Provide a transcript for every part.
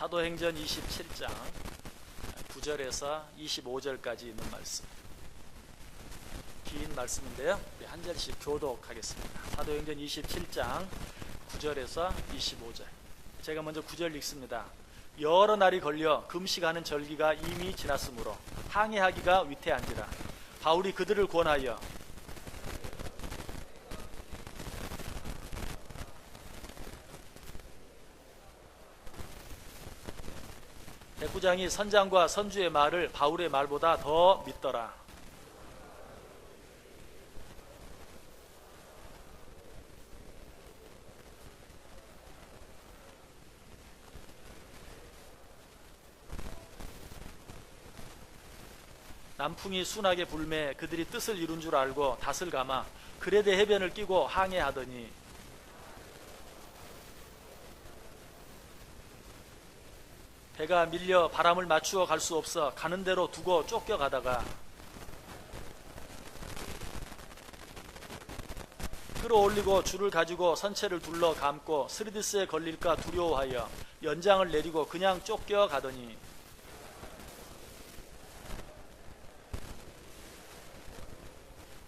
사도행전 27장 9절에서 25절까지 있는 말씀, 긴 말씀인데요, 우리 한 절씩 교독하겠습니다. 사도행전 27장 9절에서 25절. 제가 먼저 9절 읽습니다. 여러 날이 걸려 금식하는 절기가 이미 지났으므로 항해하기가 위태한지라 바울이 그들을 권하여 백부장이 선장과 선주의 말을 바울의 말보다 더 믿더라. 남풍이 순하게 불매 그들이 뜻을 이룬 줄 알고 닷을 감아 그레데 해변을 끼고 항해하더니 배가 밀려 바람을 맞추어 갈 수 없어 가는 대로 두고 쫓겨가다가 끌어올리고 줄을 가지고 선체를 둘러 감고 스리드스에 걸릴까 두려워하여 연장을 내리고 그냥 쫓겨가더니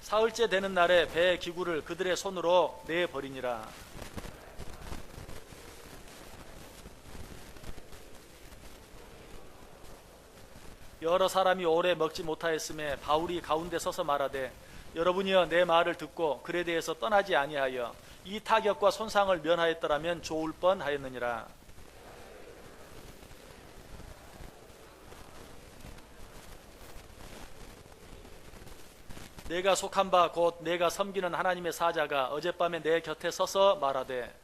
사흘째 되는 날에 배의 기구를 그들의 손으로 내버리니라. 여러 사람이 오래 먹지 못하였음에 바울이 가운데 서서 말하되 여러분이여 내 말을 듣고 그레데에서 떠나지 아니하여 이 타격과 손상을 면하였더라면 좋을 뻔하였느니라. 내가 속한 바 곧 내가 섬기는 하나님의 사자가 어젯밤에 내 곁에 서서 말하되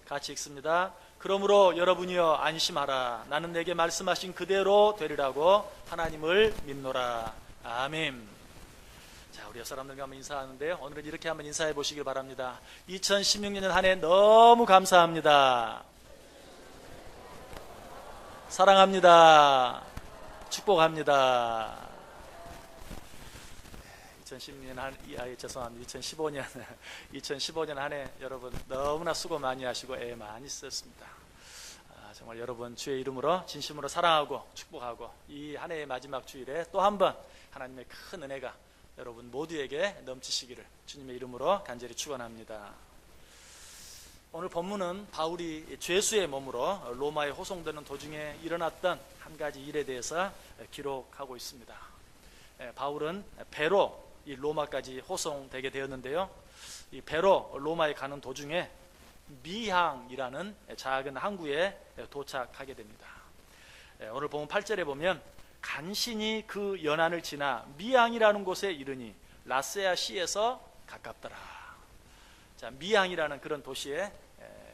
같이 읽습니다. 그러므로 여러분이여 안심하라. 나는 내게 말씀하신 그대로 되리라고 하나님을 믿노라. 아멘. 자, 우리 옆사람들과 한번 인사하는데요, 오늘은 이렇게 한번 인사해 보시길 바랍니다. 2016년 한 해 너무 감사합니다. 사랑합니다. 축복합니다. 2015년 한 해 여러분 너무나 수고 많이 하시고 애 많이 썼습니다. 정말 여러분 주의 이름으로 진심으로 사랑하고 축복하고 이 한 해의 마지막 주일에 또 한 번 하나님의 큰 은혜가 여러분 모두에게 넘치시기를 주님의 이름으로 간절히 축원합니다. 오늘 본문은 바울이 죄수의 몸으로 로마에 호송되는 도중에 일어났던 한 가지 일에 대해서 기록하고 있습니다. 바울은 배로 이 로마까지 호송되게 되었는데요, 이 배로 로마에 가는 도중에 미항이라는 작은 항구에 도착하게 됩니다. 오늘 본문 8절에 보면 간신히 그 연안을 지나 미항이라는 곳에 이르니 라세아 시에서 가깝더라. 자, 미항이라는 그런 도시에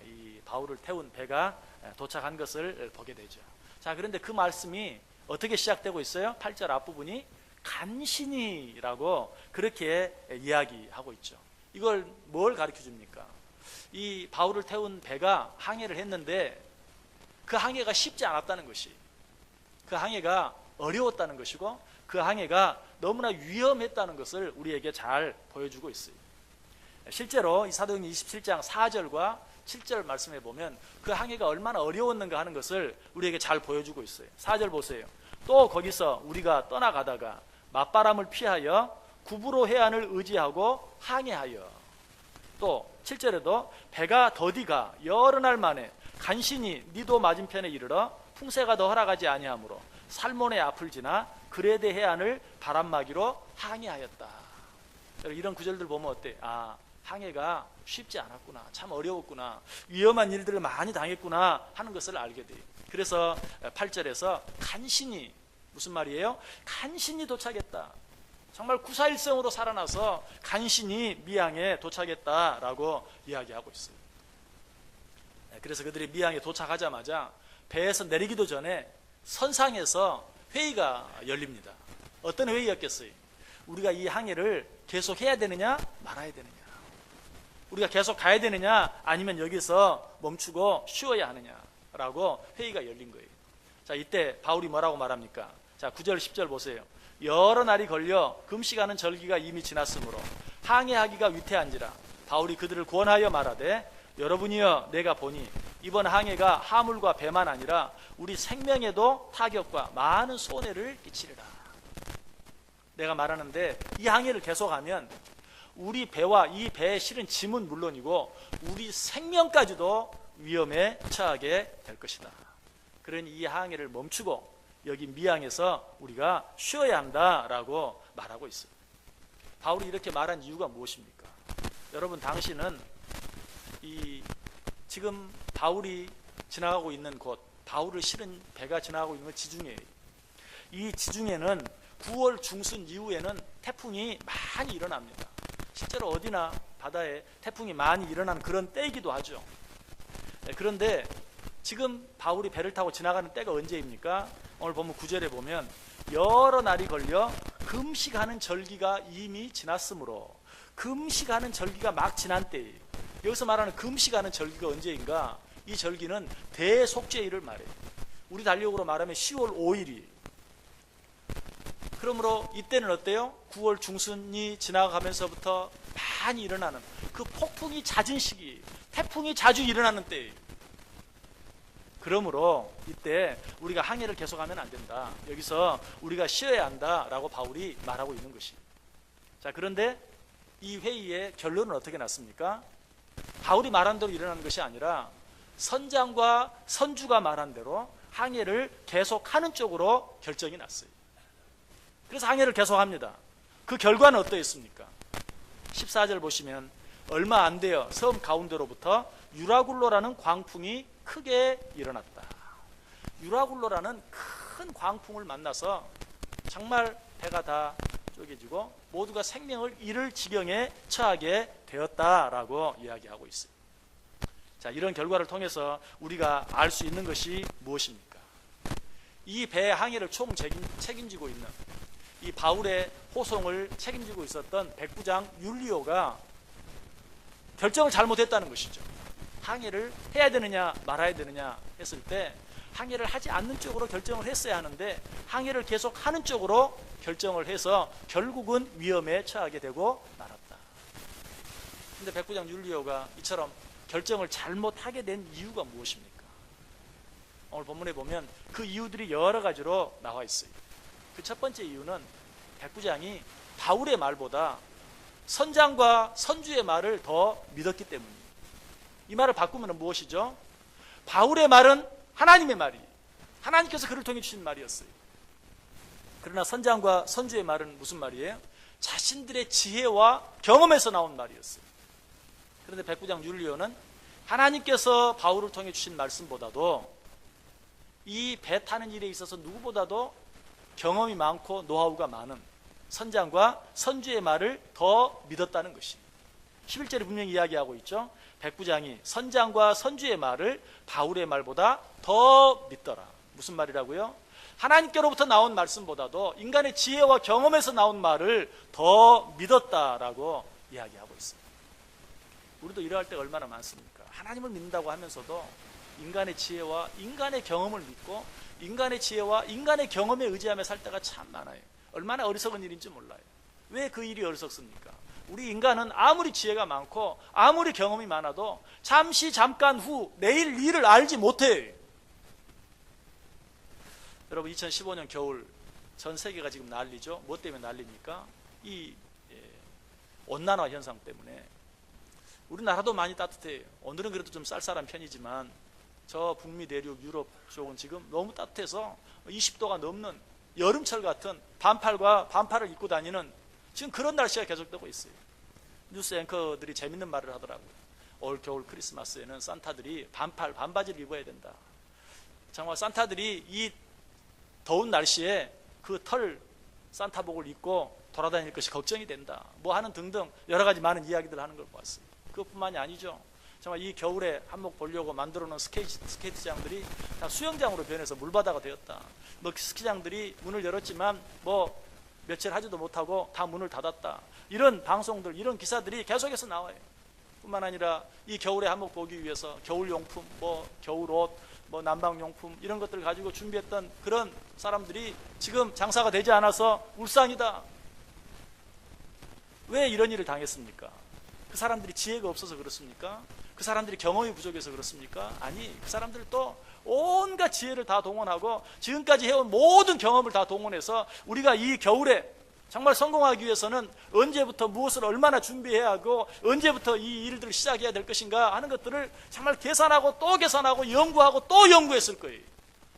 이 바울을 태운 배가 도착한 것을 보게 되죠. 자, 그런데 그 말씀이 어떻게 시작되고 있어요? 8절 앞부분이 간신히라고 그렇게 이야기하고 있죠. 이걸 뭘 가르쳐 줍니까? 이 바울을 태운 배가 항해를 했는데 그 항해가 쉽지 않았다는 것이, 그 항해가 어려웠다는 것이고 그 항해가 너무나 위험했다는 것을 우리에게 잘 보여주고 있어요. 실제로 이 사도행전 27장 4절과 7절 말씀해 보면 그 항해가 얼마나 어려웠는가 하는 것을 우리에게 잘 보여주고 있어요. 4절 보세요. 또 거기서 우리가 떠나가다가 맞바람을 피하여 구브로 해안을 의지하고 항해하여, 또 7절에도 배가 더디가 여러 날 만에 간신히 니도 맞은편에 이르러 풍세가 더 허락하지 아니하므로 살몬의 앞을 지나 그레데 해안을 바람막이로 항해하였다. 이런 구절들 보면 어때? 아, 항해가 쉽지 않았구나, 참 어려웠구나, 위험한 일들을 많이 당했구나 하는 것을 알게 돼요. 그래서 8절에서 간신히, 무슨 말이에요? 간신히 도착했다. 정말 구사일성으로 살아나서 간신히 미항에 도착했다라고 이야기하고 있어요. 그래서 그들이 미항에 도착하자마자 배에서 내리기도 전에 선상에서 회의가 열립니다. 어떤 회의였겠어요? 우리가 이 항해를 계속 해야 되느냐 말아야 되느냐, 우리가 계속 가야 되느냐 아니면 여기서 멈추고 쉬어야 하느냐라고 회의가 열린 거예요. 자, 이때 바울이 뭐라고 말합니까? 자, 9절 10절 보세요. 여러 날이 걸려 금식하는 절기가 이미 지났으므로 항해하기가 위태한지라 바울이 그들을 권하여 말하되 여러분이여 내가 보니 이번 항해가 하물과 배만 아니라 우리 생명에도 타격과 많은 손해를 끼치리라. 내가 말하는데 이 항해를 계속하면 우리 배와 이 배에 실은 짐은 물론이고 우리 생명까지도 위험에 처하게 될 것이다. 그러니 이 항해를 멈추고 여기 미항에서 우리가 쉬어야 한다라고 말하고 있어요. 바울이 이렇게 말한 이유가 무엇입니까? 여러분, 당신은 이 지금 바울이 지나가고 있는 곳, 바울을 실은 배가 지나가고 있는 건 지중해예요. 이 지중해는 9월 중순 이후에는 태풍이 많이 일어납니다. 실제로 어디나 바다에 태풍이 많이 일어나는 그런 때이기도 하죠. 그런데 지금 바울이 배를 타고 지나가는 때가 언제입니까? 오늘 보면 9절에 보면 여러 날이 걸려 금식하는 절기가 이미 지났으므로, 금식하는 절기가 막 지난 때예요. 여기서 말하는 금식하는 절기가 언제인가? 이 절기는 대속죄일을 말해요. 우리 달력으로 말하면 10월 5일이. 그러므로 이때는 어때요? 9월 중순이 지나가면서부터 많이 일어나는 그 폭풍이 잦은 시기, 태풍이 자주 일어나는 때예요. 그러므로 이때 우리가 항해를 계속하면 안 된다. 여기서 우리가 쉬어야 한다라고 바울이 말하고 있는 것이에요. 자, 그런데 이 회의의 결론은 어떻게 났습니까? 바울이 말한 대로 일어나는 것이 아니라 선장과 선주가 말한 대로 항해를 계속하는 쪽으로 결정이 났어요. 그래서 항해를 계속합니다. 그 결과는 어떠했습니까? 14절 보시면 얼마 안 되어 섬 가운데로부터 유라굴로라는 광풍이 크게 일어났다. 유라굴로라는 큰 광풍을 만나서 정말 배가 다 쪼개지고 모두가 생명을 잃을 지경에 처하게 되었다라고 이야기하고 있어요. 자, 이런 결과를 통해서 우리가 알 수 있는 것이 무엇입니까? 이 배의 항해를 총 책임지고 있는 이 바울의 호송을 책임지고 있었던 백부장 율리오가 결정을 잘못했다는 것이죠. 항해를 해야 되느냐 말아야 되느냐 했을 때 항해를 하지 않는 쪽으로 결정을 했어야 하는데 항해를 계속 하는 쪽으로 결정을 해서 결국은 위험에 처하게 되고 말았다. 근데 백부장 율리오가 이처럼 결정을 잘못하게 된 이유가 무엇입니까? 오늘 본문에 보면 그 이유들이 여러 가지로 나와 있어요. 그 첫 번째 이유는 백부장이 바울의 말보다 선장과 선주의 말을 더 믿었기 때문입니다. 이 말을 바꾸면 무엇이죠? 바울의 말은 하나님의 말이, 하나님께서 그를 통해 주신 말이었어요. 그러나 선장과 선주의 말은 무슨 말이에요? 자신들의 지혜와 경험에서 나온 말이었어요. 그런데 백부장 율리오는 하나님께서 바울을 통해 주신 말씀보다도 이 배 타는 일에 있어서 누구보다도 경험이 많고 노하우가 많은 선장과 선주의 말을 더 믿었다는 것입니다. 11절에 분명히 이야기하고 있죠. 백부장이 선장과 선주의 말을 바울의 말보다 더 믿더라. 무슨 말이라고요? 하나님께로부터 나온 말씀보다도 인간의 지혜와 경험에서 나온 말을 더 믿었다라고 이야기하고 있습니다. 우리도 이러할 때가 얼마나 많습니까? 하나님을 믿는다고 하면서도 인간의 지혜와 인간의 경험을 믿고 인간의 지혜와 인간의 경험에 의지하며 살 때가 참 많아요. 얼마나 어리석은 일인지 몰라요. 왜 그 일이 어리석습니까? 우리 인간은 아무리 지혜가 많고 아무리 경험이 많아도 잠깐 후 내일 일을 알지 못해요. 여러분, 2015년 겨울 전 세계가 지금 난리죠. 뭐 때문에 난리입니까? 이 온난화 현상 때문에. 우리나라도 많이 따뜻해요. 오늘은 그래도 좀 쌀쌀한 편이지만 저 북미 내륙 유럽 쪽은 지금 너무 따뜻해서 20도가 넘는 여름철 같은 반팔을 입고 다니는 지금 그런 날씨가 계속되고 있어요. 뉴스 앵커들이 재밌는 말을 하더라고요. 올 겨울 크리스마스에는 산타들이 반바지를 입어야 된다. 정말 산타들이 이 더운 날씨에 그 털 산타복을 입고 돌아다닐 것이 걱정이 된다. 뭐 하는 등등 여러 가지 많은 이야기들을 하는 걸 보았어요. 그것뿐만이 아니죠. 정말 이 겨울에 한몫 보려고 만들어 놓은 스케이트장들이 다 수영장으로 변해서 물바다가 되었다. 뭐 스키장들이 문을 열었지만 뭐 며칠 하지도 못하고 다 문을 닫았다. 이런 방송들, 이런 기사들이 계속해서 나와요. 뿐만 아니라 이 겨울에 한몫 보기 위해서 겨울용품, 뭐 겨울옷, 뭐 난방용품 이런 것들을 가지고 준비했던 그런 사람들이 지금 장사가 되지 않아서 울상이다. 왜 이런 일을 당했습니까? 그 사람들이 지혜가 없어서 그렇습니까? 그 사람들이 경험이 부족해서 그렇습니까? 아니, 그 사람들 또 온갖 지혜를 다 동원하고 지금까지 해온 모든 경험을 다 동원해서 우리가 이 겨울에 정말 성공하기 위해서는 언제부터 무엇을 얼마나 준비해야 하고 언제부터 이 일들을 시작해야 될 것인가 하는 것들을 정말 계산하고 또 계산하고 연구하고 또 연구했을 거예요.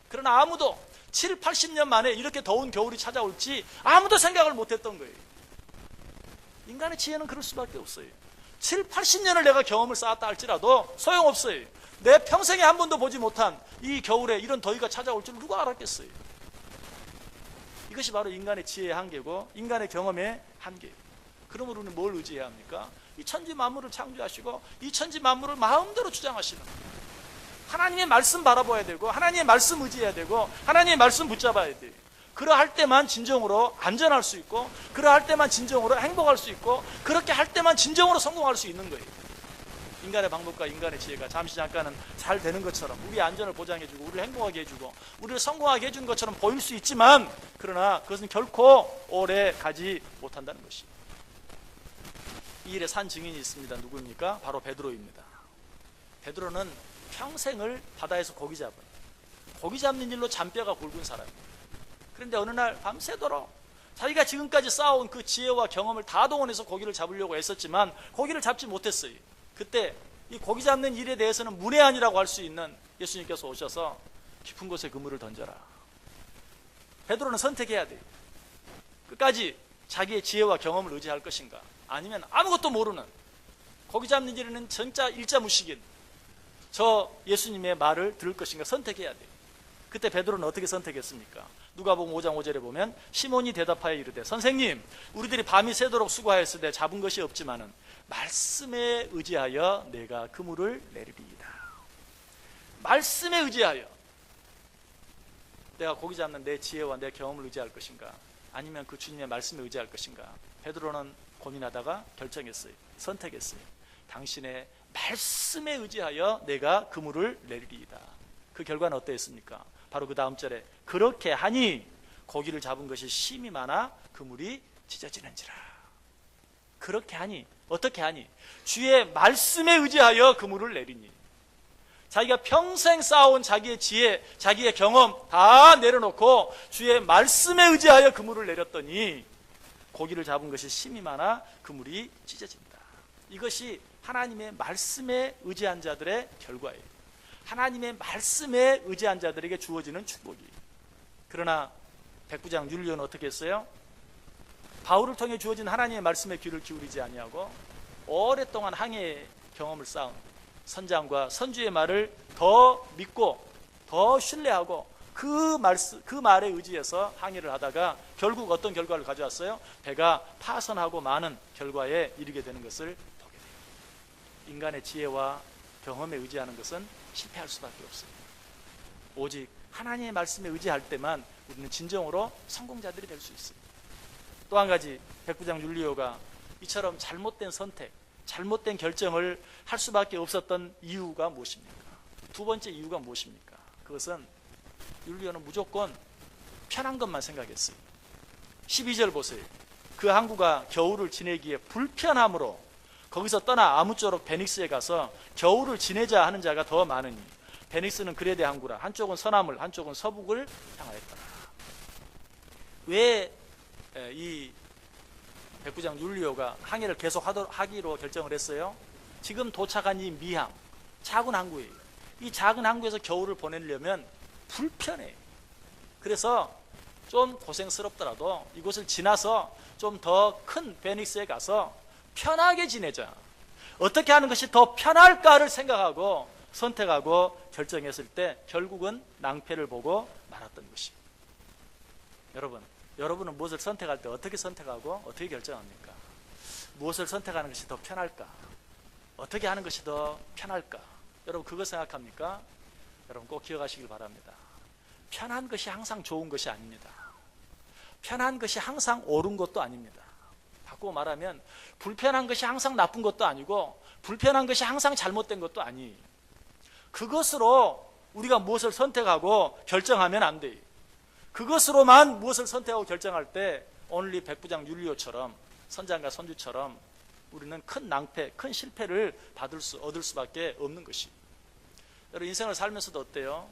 그러나 아무도 7, 80년 만에 이렇게 더운 겨울이 찾아올지 아무도 생각을 못했던 거예요. 인간의 지혜는 그럴 수밖에 없어요. 7, 80년을 내가 경험을 쌓았다 할지라도 소용없어요. 내 평생에 한 번도 보지 못한 이 겨울에 이런 더위가 찾아올 줄 누가 알았겠어요. 이것이 바로 인간의 지혜의 한계고 인간의 경험의 한계예요. 그러므로 우리는 뭘 의지해야 합니까? 이 천지 만물을 창조하시고 이 천지 만물을 마음대로 주장하시는 하나님의 말씀 바라봐야 되고 하나님의 말씀 의지해야 되고 하나님의 말씀 붙잡아야 돼요. 그러할 때만 진정으로 안전할 수 있고 그러할 때만 진정으로 행복할 수 있고 그렇게 할 때만 진정으로 성공할 수 있는 거예요. 인간의 방법과 인간의 지혜가 잠시 잠깐은 잘 되는 것처럼 우리의 안전을 보장해주고 우리를 행복하게 해주고 우리를 성공하게 해준 것처럼 보일 수 있지만 그러나 그것은 결코 오래 가지 못한다는 것이에요. 이 일에 산 증인이 있습니다. 누구입니까? 바로 베드로입니다. 베드로는 평생을 바다에서 고기 잡는 일로 잔뼈가 굵은 사람입니다. 그런데 어느 날 밤새도록 자기가 지금까지 쌓아온 그 지혜와 경험을 다 동원해서 고기를 잡으려고 애썼지만 고기를 잡지 못했어요. 그때 이 고기 잡는 일에 대해서는 문외한이라고 할 수 있는 예수님께서 오셔서 깊은 곳에 그물을 던져라. 베드로는 선택해야 돼요. 끝까지 자기의 지혜와 경험을 의지할 것인가 아니면 아무것도 모르는 고기 잡는 일에는 진짜 일자무식인 저 예수님의 말을 들을 것인가 선택해야 돼요. 그때 베드로는 어떻게 선택했습니까? 누가복음 5장 5절에 보면 시몬이 대답하여 이르되 선생님 우리들이 밤이 새도록 수고하였으되 잡은 것이 없지만은 말씀에 의지하여 내가 그물을 내리리이다. 말씀에 의지하여 내가 고기 잡는 내 지혜와 내 경험을 의지할 것인가 아니면 그 주님의 말씀에 의지할 것인가. 베드로는 고민하다가 결정했어요. 선택했어요. 당신의 말씀에 의지하여 내가 그물을 내리리이다. 그 결과는 어떠했습니까? 바로 그 다음 절에 그렇게 하니 고기를 잡은 것이 심이 많아 그물이 찢어지는지라. 그렇게 하니 어떻게 하니? 주의 말씀에 의지하여 그물을 내리니. 자기가 평생 쌓아온 자기의 지혜, 자기의 경험 다 내려놓고 주의 말씀에 의지하여 그물을 내렸더니 고기를 잡은 것이 심이 많아 그물이 찢어진다. 이것이 하나님의 말씀에 의지한 자들의 결과예요. 하나님의 말씀에 의지한 자들에게 주어지는 축복이에요. 그러나 백부장 율리오는 어떻게 했어요? 바울을 통해 주어진 하나님의 말씀에 귀를 기울이지 아니하고 오랫동안 항해의 경험을 쌓은 선장과 선주의 말을 더 믿고 더 신뢰하고 그 말에 의지해서 항해를 하다가 결국 어떤 결과를 가져왔어요? 배가 파선하고 많은 결과에 이르게 되는 것을 보게 돼요. 인간의 지혜와 경험에 의지하는 것은 실패할 수밖에 없습니다. 오직 하나님의 말씀에 의지할 때만 우리는 진정으로 성공자들이 될 수 있습니다. 또 한 가지 백부장 율리오가 이처럼 잘못된 선택, 잘못된 결정을 할 수밖에 없었던 이유가 무엇입니까? 두 번째 이유가 무엇입니까? 그것은 율리오는 무조건 편한 것만 생각했어요. 12절 보세요. 그 항구가 겨울을 지내기에 불편함으로 거기서 떠나 아무쪼록 베닉스에 가서 겨울을 지내자 하는 자가 더 많으니 베닉스는 그레데 항구라. 한쪽은 서남을 한쪽은 서북을 향하였더라. 왜 이 백부장 율리오가 항해를 계속 하기로 결정을 했어요? 지금 도착한 이 미항, 작은 항구예요. 이 작은 항구에서 겨울을 보내려면 불편해요. 그래서 좀 고생스럽더라도 이곳을 지나서 좀 더 큰 베닉스에 가서 편하게 지내자. 어떻게 하는 것이 더 편할까를 생각하고 선택하고 결정했을 때 결국은 낭패를 보고 말았던 것입니다. 여러분은 무엇을 선택할 때 어떻게 선택하고 어떻게 결정합니까? 무엇을 선택하는 것이 더 편할까? 어떻게 하는 것이 더 편할까? 여러분 그거 생각합니까? 여러분 꼭 기억하시길 바랍니다. 편한 것이 항상 좋은 것이 아닙니다. 편한 것이 항상 옳은 것도 아닙니다. 바꾸고 말하면 불편한 것이 항상 나쁜 것도 아니고 불편한 것이 항상 잘못된 것도 아니에요. 그것으로 우리가 무엇을 선택하고 결정하면 안 돼. 그것으로만 무엇을 선택하고 결정할 때 오늘 이 백부장 율리오처럼 선장과 선주처럼 우리는 큰 낭패, 큰 실패를 얻을 수밖에 없는 것이. 여러분 인생을 살면서도 어때요?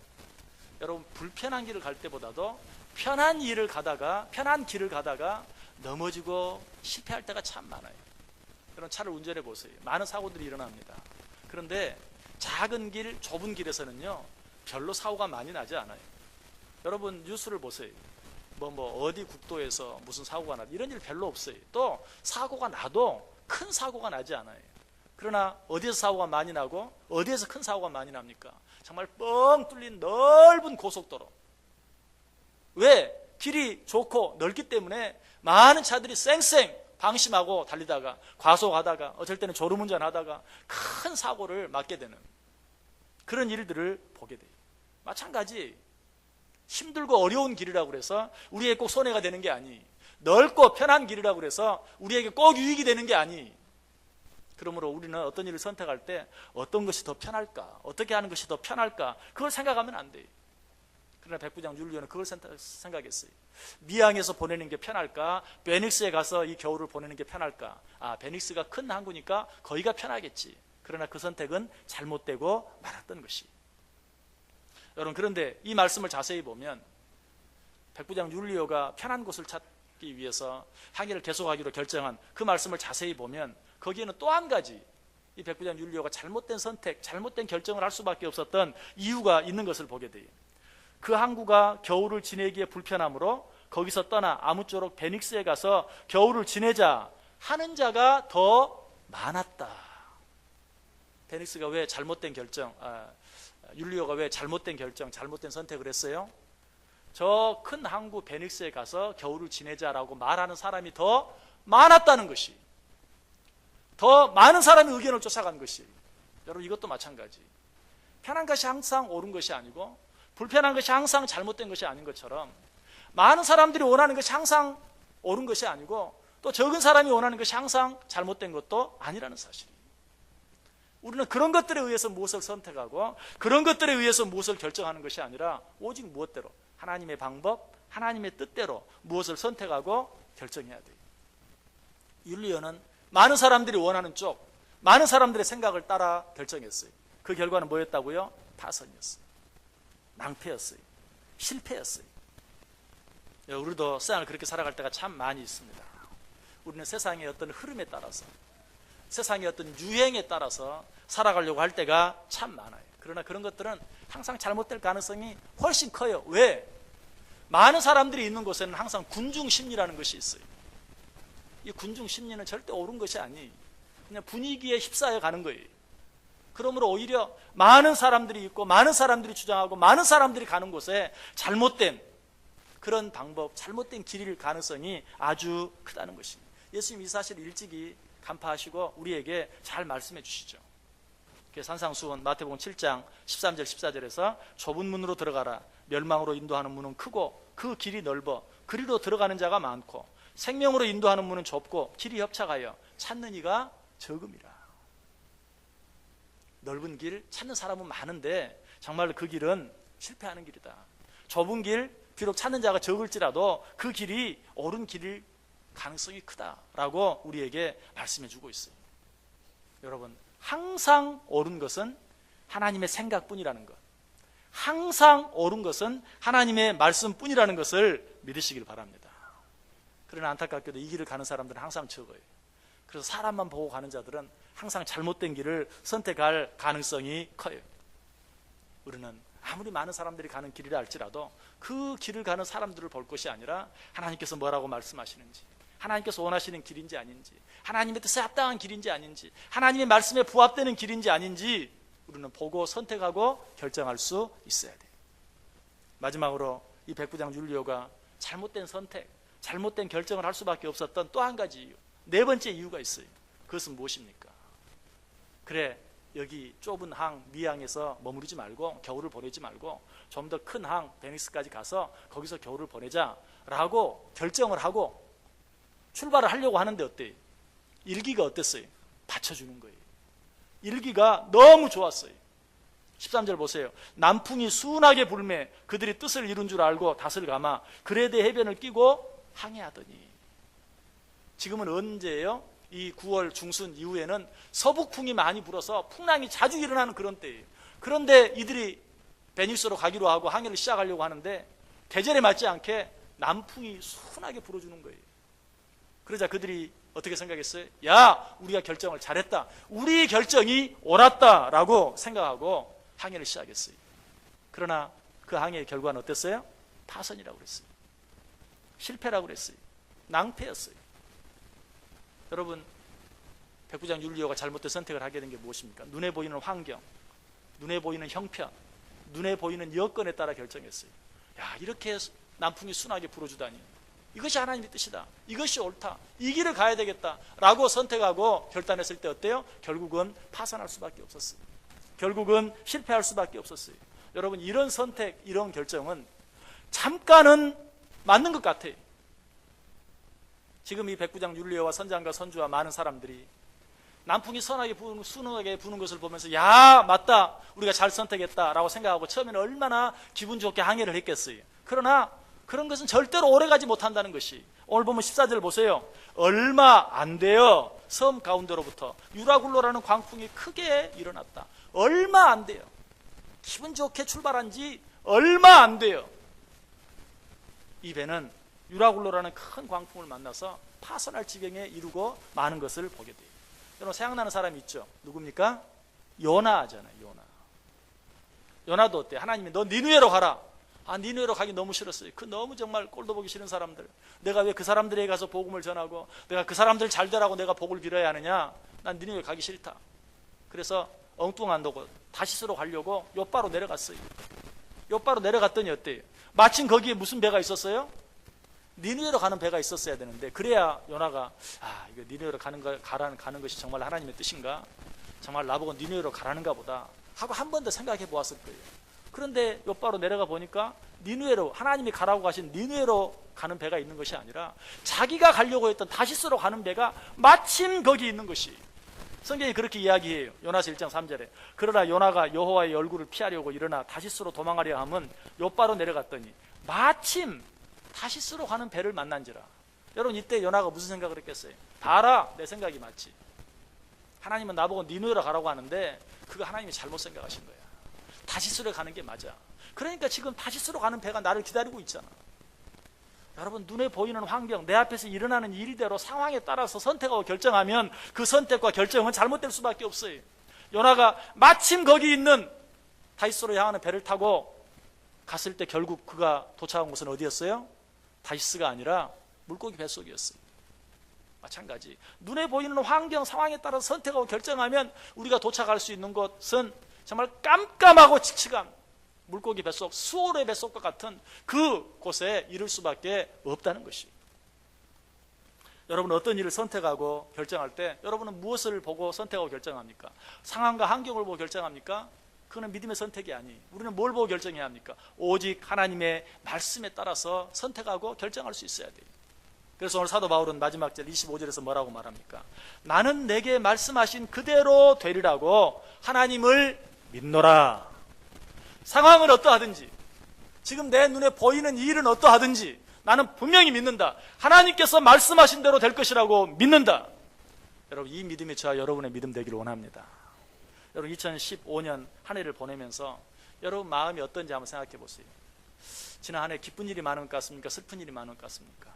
여러분 불편한 길을 갈 때보다도 편한 길을 가다가 넘어지고 실패할 때가 참 많아요. 여러분 차를 운전해 보세요. 많은 사고들이 일어납니다. 그런데 작은 길, 좁은 길에서는요 별로 사고가 많이 나지 않아요. 여러분 뉴스를 보세요. 어디 국도에서 무슨 사고가 나도 이런 일 별로 없어요. 또 사고가 나도 큰 사고가 나지 않아요. 그러나 어디에서 사고가 많이 나고 어디에서 큰 사고가 많이 납니까? 정말 뻥 뚫린 넓은 고속도로. 왜? 길이 좋고 넓기 때문에 많은 차들이 쌩쌩 방심하고 달리다가 과속하다가 어쩔 때는 졸음운전하다가 큰 사고를 맞게 되는 그런 일들을 보게 돼요. 마찬가지 힘들고 어려운 길이라고 해서 우리에게 꼭 손해가 되는 게 아니, 넓고 편한 길이라고 해서 우리에게 꼭 유익이 되는 게 아니. 그러므로 우리는 어떤 일을 선택할 때 어떤 것이 더 편할까, 어떻게 하는 것이 더 편할까, 그걸 생각하면 안 돼요. 그러나 백부장 율리오는 그걸 생각했어요. 미항에서 보내는 게 편할까, 베닉스에 가서 이 겨울을 보내는 게 편할까. 베닉스가 큰 항구니까 거기가 편하겠지. 그러나 그 선택은 잘못되고 말았던 것이. 여러분 그런데 이 말씀을 자세히 보면 백부장 율리오가 편한 곳을 찾기 위해서 항해를 계속하기로 결정한 그 말씀을 자세히 보면 거기에는 또 한 가지 이 백부장 율리오가 잘못된 선택, 잘못된 결정을 할 수밖에 없었던 이유가 있는 것을 보게 돼요. 그 항구가 겨울을 지내기에 불편하므로 거기서 떠나 아무쪼록 베닉스에 가서 겨울을 지내자 하는 자가 더 많았다. 베닉스가 왜 잘못된 결정, 율리오가 왜 잘못된 결정, 잘못된 선택을 했어요? 저 큰 항구 베닉스에 가서 겨울을 지내자라고 말하는 사람이 더 많았다는 것이, 더 많은 사람의 의견을 쫓아간 것이. 여러분 이것도 마찬가지. 편한 것이 항상 옳은 것이 아니고 불편한 것이 항상 잘못된 것이 아닌 것처럼 많은 사람들이 원하는 것이 항상 옳은 것이 아니고 또 적은 사람이 원하는 것이 항상 잘못된 것도 아니라는 사실이에요. 우리는 그런 것들에 의해서 무엇을 선택하고 그런 것들에 의해서 무엇을 결정하는 것이 아니라 오직 무엇대로, 하나님의 방법, 하나님의 뜻대로 무엇을 선택하고 결정해야 돼요. 율리오는 많은 사람들이 원하는 쪽, 많은 사람들의 생각을 따라 결정했어요. 그 결과는 뭐였다고요? 파선이었어요. 낭패였어요. 실패였어요. 우리도 세상을 그렇게 살아갈 때가 참 많이 있습니다. 우리는 세상의 어떤 흐름에 따라서, 세상의 어떤 유행에 따라서 살아가려고 할 때가 참 많아요. 그러나 그런 것들은 항상 잘못될 가능성이 훨씬 커요. 왜? 많은 사람들이 있는 곳에는 항상 군중심리라는 것이 있어요. 이 군중심리는 절대 옳은 것이 아니에요. 그냥 분위기에 휩싸여 가는 거예요. 그러므로 오히려 많은 사람들이 있고 많은 사람들이 주장하고 많은 사람들이 가는 곳에 잘못된 그런 방법, 잘못된 길일 가능성이 아주 크다는 것입니다. 예수님 이 사실을 일찍이 간파하시고 우리에게 잘 말씀해 주시죠. 산상수훈 마태복음 7장 13절 14절에서 좁은 문으로 들어가라. 멸망으로 인도하는 문은 크고 그 길이 넓어 그리로 들어가는 자가 많고 생명으로 인도하는 문은 좁고 길이 협착하여 찾는 이가 적음이라. 넓은 길 찾는 사람은 많은데 정말 그 길은 실패하는 길이다. 좁은 길 비록 찾는 자가 적을지라도 그 길이 옳은 길일 가능성이 크다라고 우리에게 말씀해 주고 있어요. 여러분 항상 옳은 것은 하나님의 생각뿐이라는 것, 항상 옳은 것은 하나님의 말씀뿐이라는 것을 믿으시길 바랍니다. 그러나 안타깝게도 이 길을 가는 사람들은 항상 적어요. 그래서 사람만 보고 가는 자들은 항상 잘못된 길을 선택할 가능성이 커요. 우리는 아무리 많은 사람들이 가는 길이라 할지라도 그 길을 가는 사람들을 볼 것이 아니라 하나님께서 뭐라고 말씀하시는지, 하나님께서 원하시는 길인지 아닌지, 하나님의 뜻에 합당한 길인지 아닌지, 하나님의 말씀에 부합되는 길인지 아닌지 우리는 보고 선택하고 결정할 수 있어야 돼요. 마지막으로 이 백부장 율리오가 잘못된 선택, 잘못된 결정을 할 수밖에 없었던 또 한 가지 이유, 네 번째 이유가 있어요. 그것은 무엇입니까? 그래, 여기 좁은 항 미항에서 머무르지 말고 겨울을 보내지 말고 좀 더 큰 항 베니스까지 가서 거기서 겨울을 보내자라고 결정을 하고 출발을 하려고 하는데 어때요? 일기가 어땠어요? 받쳐주는 거예요. 일기가 너무 좋았어요. 13절 보세요. 남풍이 순하게 불매 그들이 뜻을 이룬 줄 알고 닷을 감아 그레데 해변을 끼고 항해하더니. 지금은 언제예요? 이 9월 중순 이후에는 서북풍이 많이 불어서 풍랑이 자주 일어나는 그런 때예요. 그런데 이들이 베니스로 가기로 하고 항해를 시작하려고 하는데 계절에 맞지 않게 남풍이 순하게 불어주는 거예요. 그러자 그들이 어떻게 생각했어요? 야, 우리가 결정을 잘했다. 우리 결정이 옳았다라고 생각하고 항해를 시작했어요. 그러나 그 항해의 결과는 어땠어요? 파선이라고 그랬어요. 실패라고 그랬어요. 낭패였어요. 여러분, 백부장 율리오가 잘못된 선택을 하게 된 게 무엇입니까? 눈에 보이는 환경, 눈에 보이는 형편, 눈에 보이는 여건에 따라 결정했어요. 야, 이렇게 남풍이 순하게 불어주다니. 이것이 하나님의 뜻이다. 이것이 옳다. 이 길을 가야 되겠다라고 선택하고 결단했을 때 어때요? 결국은 파산할 수밖에 없었어요. 결국은 실패할 수밖에 없었어요. 여러분, 이런 선택, 이런 결정은 잠깐은 맞는 것 같아요. 지금 이 백부장 율리오와 선장과 선주와 많은 사람들이 남풍이 순하게 부는 것을 보면서 야, 맞다, 우리가 잘 선택했다라고 생각하고 처음에는 얼마나 기분 좋게 항해를 했겠어요. 그러나 그런 것은 절대로 오래가지 못한다는 것이, 오늘 보면 14절 보세요. 얼마 안 돼요. 섬 가운데로부터 유라굴로라는 광풍이 크게 일어났다. 얼마 안 돼요. 기분 좋게 출발한 지 얼마 안 돼요. 이 배는 유라굴로라는 큰 광풍을 만나서 파선할 지경에 이르고 많은 것을 보게 돼요. 여러분, 생각나는 사람이 있죠. 누굽니까? 요나잖아요. 요나도 어때요? 하나님이 너 니느웨로 가라. 아, 니느웨로 가기 너무 싫었어요. 그 너무 정말 꼴도 보기 싫은 사람들, 내가 왜 그 사람들에게 가서 복음을 전하고 내가 그 사람들 잘 되라고 내가 복을 빌어야 하느냐. 난 니느웨 가기 싫다. 그래서 엉뚱한 도고 다시스로 가려고 요바로 내려갔어요. 요바로 내려갔더니 어때요? 마침 거기에 무슨 배가 있었어요? 니느웨로 가는 배가 있었어야 되는데, 그래야 요나가 이거 니느웨로 가는 것이 정말 하나님의 뜻인가? 정말 나보고 니느웨로 가라는가 보다 하고 한 번 더 생각해 보았을 거예요. 그런데 요바로 내려가 보니까 니느웨로, 하나님이 가라고 하신 니느웨로 가는 배가 있는 것이 아니라 자기가 가려고 했던 다시스로 가는 배가 마침 거기 있는 것이, 성경이 그렇게 이야기해요. 요나서 1장 3절에 그러나 요나가 여호와의 얼굴을 피하려고 일어나 다시스로 도망하려 함은 요바로 내려갔더니 마침 다시스로 가는 배를 만난지라. 여러분, 이때 요나가 무슨 생각을 했겠어요? 알아, 내 생각이 맞지. 하나님은 나보고 니느웨로 가라고 하는데 그거 하나님이 잘못 생각하신 거야. 다시스로 가는 게 맞아. 그러니까 지금 다시스로 가는 배가 나를 기다리고 있잖아. 여러분, 눈에 보이는 환경, 내 앞에서 일어나는 일대로 상황에 따라서 선택하고 결정하면 그 선택과 결정은 잘못될 수밖에 없어요. 요나가 마침 거기 있는 다시스로 향하는 배를 타고 갔을 때 결국 그가 도착한 곳은 어디였어요? 다시스가 아니라 물고기 뱃속이었어요. 마찬가지, 눈에 보이는 환경, 상황에 따라서 선택하고 결정하면 우리가 도착할 수 있는 곳은 정말 깜깜하고 칙칙한 물고기 뱃속, 수월의 뱃속과 같은 그 곳에 이를 수밖에 없다는 것이. 여러분, 어떤 일을 선택하고 결정할 때 여러분은 무엇을 보고 선택하고 결정합니까? 상황과 환경을 보고 결정합니까? 그거는 믿음의 선택이 아니에요. 우리는 뭘 보고 결정해야 합니까? 오직 하나님의 말씀에 따라서 선택하고 결정할 수 있어야 돼요. 그래서 오늘 사도 바울은 마지막 절 25절에서 뭐라고 말합니까? 나는 내게 말씀하신 그대로 되리라고 하나님을 믿노라. 상황은 어떠하든지, 지금 내 눈에 보이는 일은 어떠하든지 나는 분명히 믿는다. 하나님께서 말씀하신 대로 될 것이라고 믿는다. 여러분, 이 믿음이 저와 여러분의 믿음 되기를 원합니다. 여러분, 2015년 한 해를 보내면서 여러분 마음이 어떤지 한번 생각해 보세요. 지난 한 해 기쁜 일이 많은 것 같습니까? 슬픈 일이 많은 것 같습니까?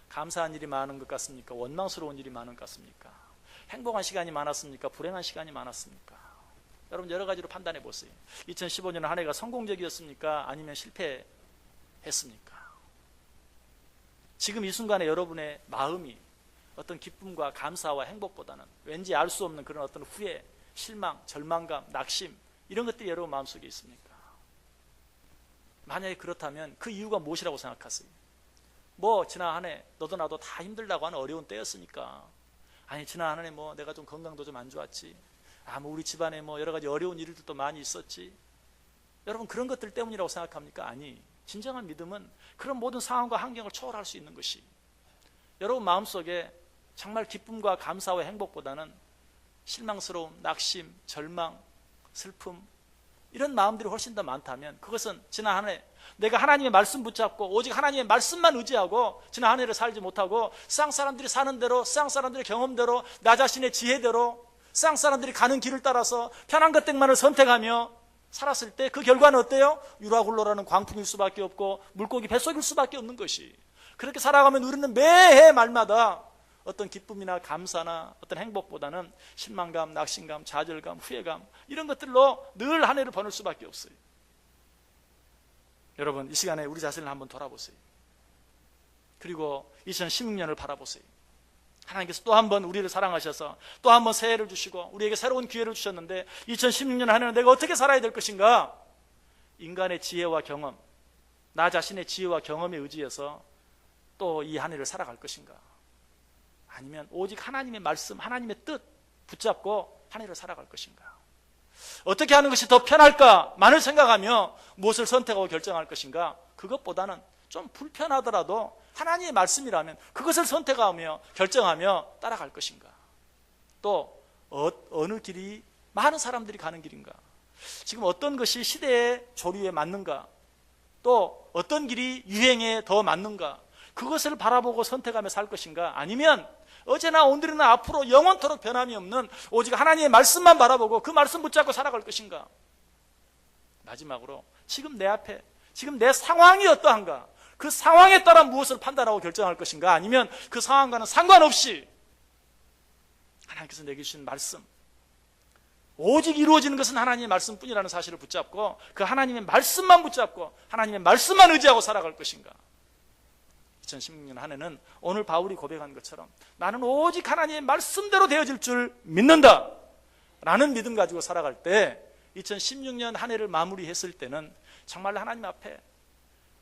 감사한 일이 많은 것 같습니까? 원망스러운 일이 많은 것 같습니까? 행복한 시간이 많았습니까? 불행한 시간이 많았습니까? 여러분, 여러 가지로 판단해 보세요. 2015년 한 해가 성공적이었습니까? 아니면 실패했습니까? 지금 이 순간에 여러분의 마음이 어떤 기쁨과 감사와 행복보다는 왠지 알 수 없는 그런 어떤 후회, 실망, 절망감, 낙심, 이런 것들이 여러분 마음속에 있습니까? 만약에 그렇다면 그 이유가 무엇이라고 생각하세요? 뭐 지난 한 해 너도 나도 다 힘들다고 하는 어려운 때였으니까, 아니 지난 한 해 뭐 내가 좀 건강도 좀 안 좋았지, 뭐 우리 집안에 뭐 여러 가지 어려운 일들도 많이 있었지, 여러분 그런 것들 때문이라고 생각합니까? 아니, 진정한 믿음은 그런 모든 상황과 환경을 초월할 수 있는 것이, 여러분 마음속에 정말 기쁨과 감사와 행복보다는 실망스러움, 낙심, 절망, 슬픔, 이런 마음들이 훨씬 더 많다면 그것은 지난 한 해 내가 하나님의 말씀 붙잡고 오직 하나님의 말씀만 의지하고 지난 한 해를 살지 못하고 세상 사람들이 사는 대로, 세상 사람들의 경험대로, 나 자신의 지혜대로, 세상 사람들이 가는 길을 따라서 편한 것들만을 선택하며 살았을 때 그 결과는 어때요? 유라굴로라는 광풍일 수밖에 없고 물고기 뱃속일 수밖에 없는 것이. 그렇게 살아가면 우리는 매해 말마다 어떤 기쁨이나 감사나 어떤 행복보다는 실망감, 낙심감, 좌절감, 후회감 이런 것들로 늘 한 해를 보낼 수밖에 없어요. 여러분, 이 시간에 우리 자신을 한번 돌아보세요. 그리고 2016년을 바라보세요. 하나님께서 또 한 번 우리를 사랑하셔서 또 한 번 새해를 주시고 우리에게 새로운 기회를 주셨는데 2016년 한 해는 내가 어떻게 살아야 될 것인가? 인간의 지혜와 경험, 나 자신의 지혜와 경험에 의지해서 또 이 한 해를 살아갈 것인가? 아니면 오직 하나님의 말씀, 하나님의 뜻 붙잡고 한 해를 살아갈 것인가? 어떻게 하는 것이 더 편할까?만을 생각하며 무엇을 선택하고 결정할 것인가? 그것보다는 좀 불편하더라도 하나님의 말씀이라면 그것을 선택하며 결정하며 따라갈 것인가? 또 어느 길이 많은 사람들이 가는 길인가? 지금 어떤 것이 시대의 조류에 맞는가? 또 어떤 길이 유행에 더 맞는가? 그것을 바라보고 선택하며 살 것인가? 아니면 어제나 오늘이나 앞으로 영원토록 변함이 없는 오직 하나님의 말씀만 바라보고 그 말씀 붙잡고 살아갈 것인가? 마지막으로 지금 내 앞에 지금 내 상황이 어떠한가? 그 상황에 따라 무엇을 판단하고 결정할 것인가? 아니면 그 상황과는 상관없이 하나님께서 내게 주신 말씀, 오직 이루어지는 것은 하나님의 말씀뿐이라는 사실을 붙잡고 그 하나님의 말씀만 붙잡고 하나님의 말씀만 의지하고 살아갈 것인가? 2016년 한 해는 오늘 바울이 고백한 것처럼 나는 오직 하나님의 말씀대로 되어질 줄 믿는다 라는 믿음 가지고 살아갈 때 2016년 한 해를 마무리했을 때는 정말 하나님 앞에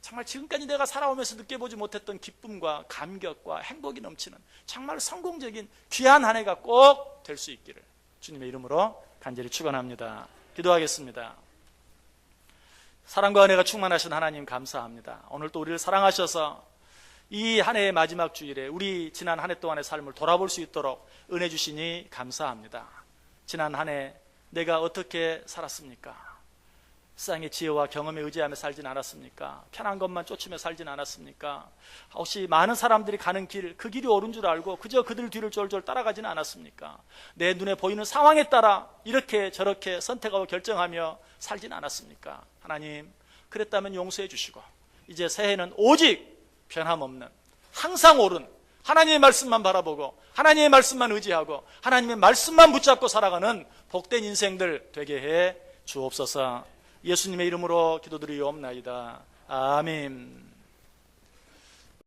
정말 지금까지 내가 살아오면서 느껴보지 못했던 기쁨과 감격과 행복이 넘치는 정말 성공적인 귀한 한 해가 꼭 될 수 있기를 주님의 이름으로 간절히 축원합니다. 기도하겠습니다. 사랑과 은혜가 충만하신 하나님 감사합니다. 오늘 또 우리를 사랑하셔서 이 한 해의 마지막 주일에 우리 지난 한 해 동안의 삶을 돌아볼 수 있도록 은혜 주시니 감사합니다. 지난 한 해 내가 어떻게 살았습니까? 세상의 지혜와 경험에 의지하며 살진 않았습니까? 편한 것만 쫓으며 살진 않았습니까? 혹시 많은 사람들이 가는 길, 그 길이 옳은 줄 알고 그저 그들 뒤를 쫄쫄 따라가지는 않았습니까? 내 눈에 보이는 상황에 따라 이렇게 저렇게 선택하고 결정하며 살진 않았습니까? 하나님, 그랬다면 용서해 주시고 이제 새해는 오직 변함없는 항상 옳은 하나님의 말씀만 바라보고 하나님의 말씀만 의지하고 하나님의 말씀만 붙잡고 살아가는 복된 인생들 되게 해 주옵소서. 예수님의 이름으로 기도드리옵나이다. 아멘.